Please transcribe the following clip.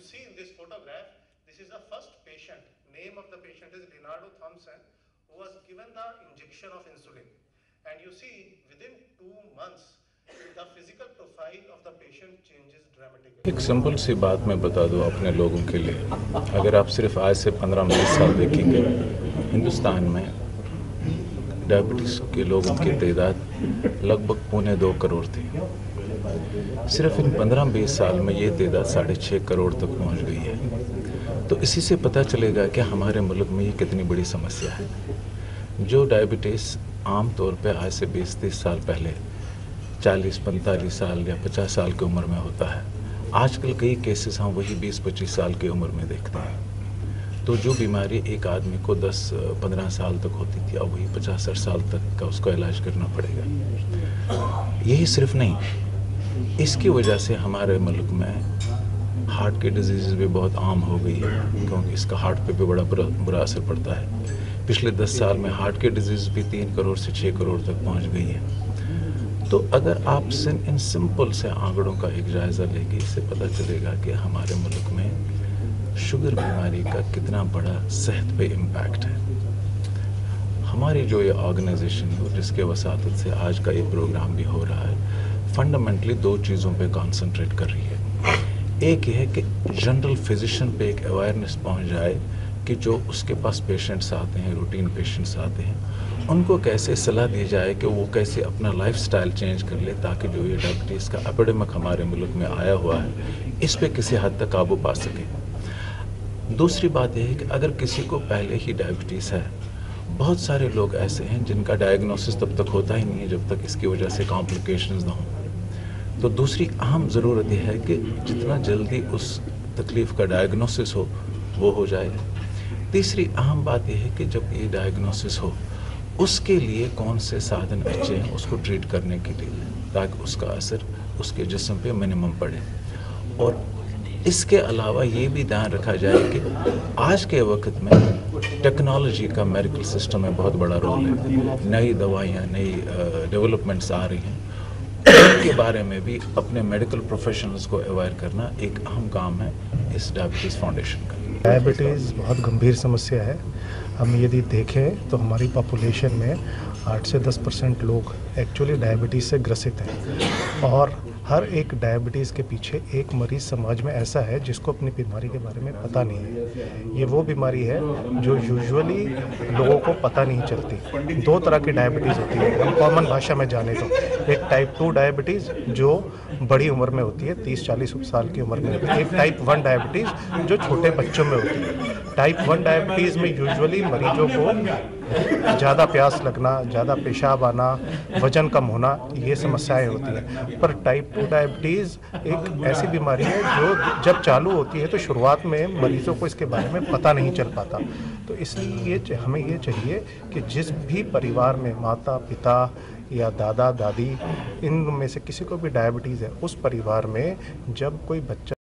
see in this photograph, this is the first patient. Name of the patient is Leonardo Thompson, who was given the injection of insulin. And you see, within 2 months, the physical profile of the patient changes dramatically. एक simple सी बात मैं बता दूं अपने लोगों के लिए, अगर आप सिर्फ आज से 15-20 साल देखेंगे, हिंदुस्तान में डायबिटीज़ के लोगों की तादाद लगभग 1.25 करोड़ थी। सिर्फ इन 15-20 साल में ये तादाद 6.5 करोड़ तक पहुंच गई है। तो इसी से पता चलेगा कि हमारे मुल्क में ये कितनी बड़ी समस्या है। जो डायबिटीज़ आम तौर पे आज से 20-30 साल पहले 40-45 साल या 50 साल की उम्र में होता है, आजकल कई केसेस हम वही 20-25 साल की उम्र में देखते हैं। तो जो बीमारी एक आदमी को 10-15 साल तक होती थी, अब वही 50-60 साल तक का उसको इलाज करना पड़ेगा। यही सिर्फ नहीं, इसकी वजह से हमारे मुल्क में हार्ट की डिजीज़ भी बहुत आम हो गई है, क्योंकि इसका हार्ट पे भी बड़ा बुरा असर पड़ता है। पिछले 10 साल में हार्ट की डिजीज़ भी 3 करोड़ से 6 करोड़ तक पहुंच गई है। तो अगर आप इन सिंपल से आंकड़ों का एक जायज़ा लेंगे, इससे पता चलेगा कि हमारे मुल्क में शुगर बीमारी का कितना बड़ा सेहत पे इम्पैक्ट है। हमारी जो ये ऑर्गेनाइजेशन है, जिसके वसातत से आज का ये प्रोग्राम भी हो रहा है, फंडामेंटली 2 चीज़ों पे कॉन्सेंट्रेट कर रही है। एक ये है कि जनरल फिजिशियन पे एक अवेयरनेस पहुंच जाए कि जो उसके पास पेशेंट्स आते हैं, रूटीन पेशेंट्स आते हैं, उनको कैसे सलाह दी जाए कि वो कैसे अपना लाइफस्टाइल चेंज कर ले, ताकि जो ये डायबिटीज़ का एपिडेमिक हमारे मुल्क में आया हुआ है, इस पे किसी हद तक काबू पा सके। दूसरी बात यह है कि अगर किसी को पहले ही डायबिटीज़ है, बहुत सारे लोग ऐसे हैं जिनका डायग्नोसिस तब तक होता ही नहीं है जब तक इसकी वजह से कॉम्प्लिकेशंस ना हों। तो दूसरी अहम ज़रूरत यह है कि जितना जल्दी उस तकलीफ़ का डायग्नोसिस हो वो हो जाए। तीसरी अहम बात यह है कि जब ये डायग्नोसिस हो, उसके लिए कौन से साधन अच्छे हैं उसको ट्रीट करने के लिए, ताकि उसका असर उसके जिस्म पे मिनिमम पड़े। और इसके अलावा ये भी ध्यान रखा जाए कि आज के वक्त में टेक्नोलॉजी का मेडिकल सिस्टम में बहुत बड़ा रोल है। नई दवाइयाँ, नई डेवलपमेंट्स आ रही हैं, उनके बारे में भी अपने मेडिकल प्रोफेशनल्स को अवेयर करना एक अहम काम है इस डायबिटीज़ फाउंडेशन का। डायबिटीज़ बहुत गंभीर समस्या है। हम यदि देखें तो हमारी पॉपुलेशन में 8 से 10% लोग एक्चुअली डायबिटीज़ से ग्रसित हैं, और हर एक डायबिटीज़ के पीछे एक मरीज़ समाज में ऐसा है जिसको अपनी बीमारी के बारे में पता नहीं है। ये वो बीमारी है जो यूजुअली लोगों को पता नहीं चलती। 2 तरह की डायबिटीज़ होती है, हम कॉमन भाषा में जाने तो। एक टाइप 2 डायबिटीज़ जो बड़ी उम्र में होती है, 30-40 साल की उम्र में होती है। एक टाइप 1 डायबिटीज़ जो छोटे बच्चों में होती है। टाइप 1 डायबिटीज़ में यूजुअली मरीजों को ज़्यादा प्यास लगना, ज़्यादा पेशाब आना, वज़न कम होना, ये समस्याएं होती हैं। पर टाइप 2 डायबिटीज़ एक ऐसी बीमारी है जो जब चालू होती है तो शुरुआत में मरीज़ों को इसके बारे में पता नहीं चल पाता। तो इसलिए हमें ये चाहिए कि जिस भी परिवार में माता पिता या दादा दादी, इन में से किसी को भी डायबिटीज़ है, उस परिवार में जब कोई बच्चा